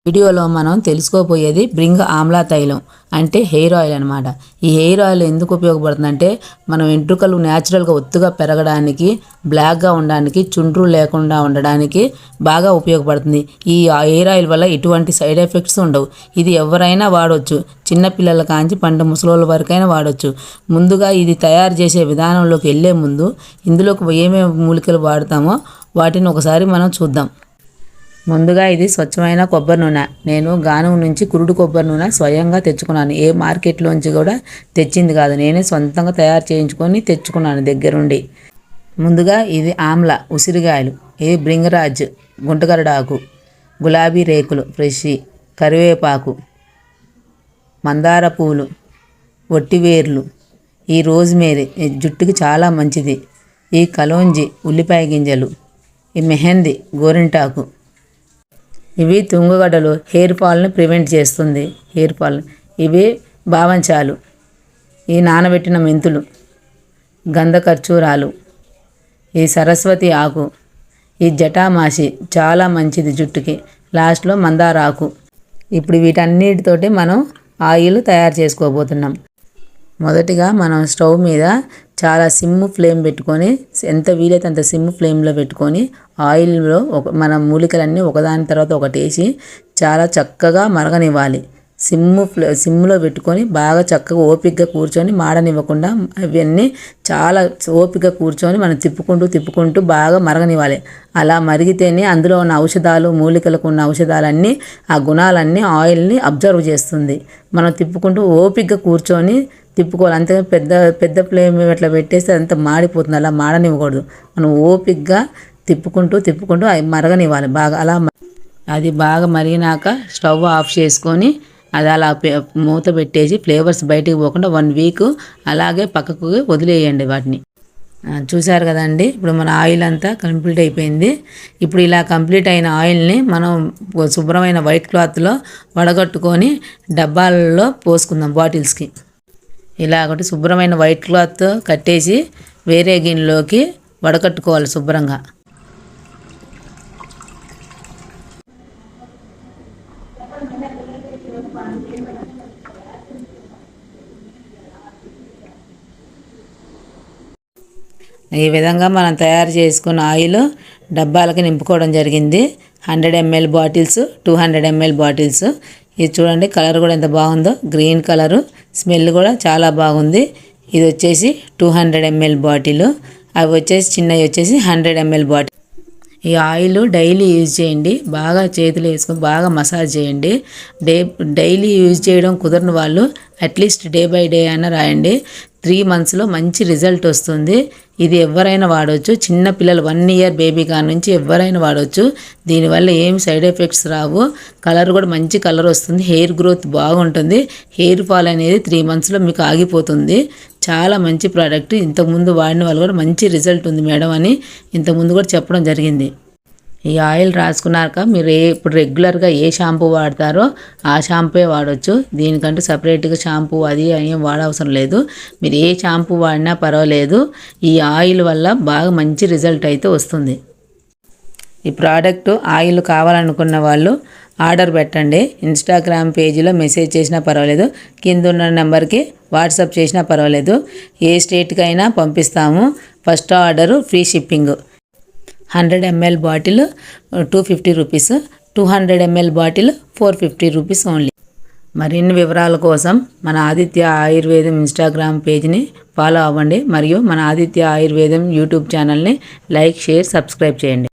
వీడియోలో మనం తెలుసుకోబోయేది బ్రింగ్ ఆమ్లా తైలం అంటే హెయిర్ ఆయిల్ అనమాట. ఈ హెయిర్ ఆయిల్ ఎందుకు ఉపయోగపడుతుందంటే మన వెంట్రుకలు న్యాచురల్గా ఒత్తుగా పెరగడానికి, బ్లాక్గా ఉండడానికి, చుండ్రు లేకుండా ఉండడానికి బాగా ఉపయోగపడుతుంది. ఈ హెయిర్ ఆయిల్ వల్ల ఎటువంటి సైడ్ ఎఫెక్ట్స్ ఉండవు. ఇది ఎవరైనా వాడవచ్చు, చిన్నపిల్లల కాంచి పండు ముసలోళ్ళ వరకైనా వాడవచ్చు. ముందుగా ఇది తయారు చేసే విధానంలోకి వెళ్ళే ముందు ఇందులోకి ఏమేమి మూలికలు వాడతామో వాటిని ఒకసారి మనం చూద్దాం. ముందుగా ఇది స్వచ్ఛమైన కొబ్బరి నూనె. నేను గానం నుంచి కురుడు కొబ్బరి నూనె స్వయంగా తెచ్చుకున్నాను. ఏ మార్కెట్లోంచి కూడా తెచ్చింది కాదు, నేనే సొంతంగా తయారు చేయించుకొని తెచ్చుకున్నాను దగ్గరుండి. ముందుగా ఇది ఆమ్ల ఉసిరికాయలు, ఇది బ్రింగరాజ్ గుంటగరడాకు, గులాబీ రేకులు ఫ్రెష్, కరివేపాకు, మందార పూలు, ఒట్టివేర్లు, ఈ రోజ్మేరీ జుట్టుకి చాలా మంచిది, ఈ కలోంజి ఉల్లిపాయ గింజలు, ఈ మెహందీ గోరింటాకు, ఇవి తుంగగడ్డలు హెయిర్ ఫాల్ని ప్రివెంట్ చేస్తుంది. హెయిర్ ఫాల్ ఇవి బావంచాలు, ఈ నానబెట్టిన మెంతులు, గంధ ఖర్జూరాలు, ఈ సరస్వతి ఆకు, ఈ జటామాసి చాలా మంచిది జుట్టుకి, లాస్ట్లో మందార ఆకు. ఇప్పుడు వీటన్నిటితోటి మనం ఆయిల్ తయారు చేసుకోబోతున్నాం. మొదటిగా మనం స్టవ్ మీద చాలా సిమ్ ఫ్లేమ్ పెట్టుకొని, ఎంత వీలైతే అంత సిమ్ ఫ్లేమ్లో పెట్టుకొని ఆయిల్లో మన మూలికలన్నీ ఒకదాని తర్వాత ఒకటి వేసి చాలా చక్కగా మరగనివ్వాలి. సిమ్లో పెట్టుకొని బాగా చక్కగా ఓపికగా కూర్చొని మాడనివ్వకుండా అవన్నీ చాలా ఓపికగా కూర్చొని మనం తిప్పుకుంటూ బాగా మరగనివ్వాలి. అలా మరిగితేనే అందులో ఉన్న ఔషధాలు, మూలికలకు ఉన్న ఔషధాలన్నీ, ఆ గుణాలన్నీ ఆయిల్ని అబ్జర్వ్ చేస్తుంది. మనం తిప్పుకుంటూ ఓపికగా కూర్చొని తిప్పుకోవాలి. అంతే పెద్ద ఫ్లేమ్ ఇట్లా పెట్టేస్తే అంత మాడిపోతుంది. అలా మాడనివ్వకూడదు. మనం ఓపికగా తిప్పుకుంటూ అవి మరగనివ్వాలి బాగా. అలా అది బాగా మరిగినాక స్టవ్ ఆఫ్ చేసుకొని అది అలా మూత పెట్టేసి ఫ్లేవర్స్ బయటికి పోకుండా 1 వీక్ అలాగే పక్కకు వదిలేయండి వాటిని. చూసారు కదండి, ఇప్పుడు మన ఆయిల్ అంతా కంప్లీట్ అయిపోయింది. ఇప్పుడు ఇలా కంప్లీట్ అయిన ఆయిల్ని మనం శుభ్రమైన వైట్ క్లాత్లో వడగట్టుకొని డబ్బాలలో పోసుకుందాం బాటిల్స్కి. ఇలా ఒకటి శుభ్రమైన వైట్ క్లాత్ కట్టేసి వేరే గిన్నెలోకి వడకట్టుకోవాలి శుభ్రంగా. ఈ విధంగా మనం తయారు చేసుకున్న ఆయిల్ డబ్బాలకి నింపుకోవడం జరిగింది. 100 ml బాటిల్స్, 200 ml బాటిల్స్. ఇది చూడండి, కలర్ కూడా ఎంత బాగుందో, గ్రీన్ కలరు, స్మెల్ కూడా చాలా బాగుంది. ఇది వచ్చేసి 200 ml బాటిల్, అవి వచ్చేసి చిన్నవి వచ్చేసి 100 ml బాటిల్. ఈ ఆయిల్ డైలీ యూజ్ చేయండి. బాగా చేతులు వేసుకొని బాగా మసాజ్ చేయండి. డైలీ యూజ్ చేయడం కుదరని వాళ్ళు అట్లీస్ట్ డే బై డే అయినా రాయండి. 3 monthsలో మంచి రిజల్ట్ వస్తుంది. ఇది ఎవరైనా వాడవచ్చు. చిన్న పిల్లలు 1 year బేబీ కాడ నుంచి ఎవరైనా వాడవచ్చు. దీనివల్ల ఏం సైడ్ ఎఫెక్ట్స్ రావు. కలర్ కూడా మంచి కలర్ వస్తుంది. హెయిర్ గ్రోత్ బాగుంటుంది. హెయిర్ ఫాల్ అనేది 3 monthsలో మీకు ఆగిపోతుంది. చాలా మంచి ప్రోడక్ట్. ఇంతకుముందు వాడిన వాళ్ళు కూడా మంచి రిజల్ట్ ఉంది మేడం అని ఇంతకుముందు కూడా చెప్పడం జరిగింది. ఈ ఆయిల్ రాసుకున్నాక మీరు ఇప్పుడు రెగ్యులర్గా ఏ షాంపూ వాడతారో ఆ షాంపూ వాడవచ్చు. దీనికంటూ సపరేట్గా షాంపూ అది ఏం వాడవసరం లేదు. మీరు ఏ షాంపూ వాడినా పర్వాలేదు. ఈ ఆయిల్ వల్ల బాగా మంచి రిజల్ట్ అయితే వస్తుంది. ఈ ప్రోడక్ట్ ఆయిల్ కావాలనుకున్న వాళ్ళు ఆర్డర్ పెట్టండి. ఇన్స్టాగ్రామ్ పేజీలో మెసేజ్ చేసినా పర్వాలేదు, కింద ఉన్న నెంబర్కి వాట్సాప్ చేసినా పర్వాలేదు. ఏ స్టేట్కైనా పంపిస్తాము. First order free shipping. 100 ml bottle 250 rupees, 200 ml bottle 450 rupees only. మరిన్ని వివరాల కోసం మన ఆదిత్య ఆయుర్వేదం ఇన్స్టాగ్రామ్ పేజ్ని ఫాలో అవ్వండి. మరియు మన ఆదిత్య ఆయుర్వేదం యూట్యూబ్ ఛానల్ని లైక్, షేర్, సబ్స్క్రైబ్ చేయండి.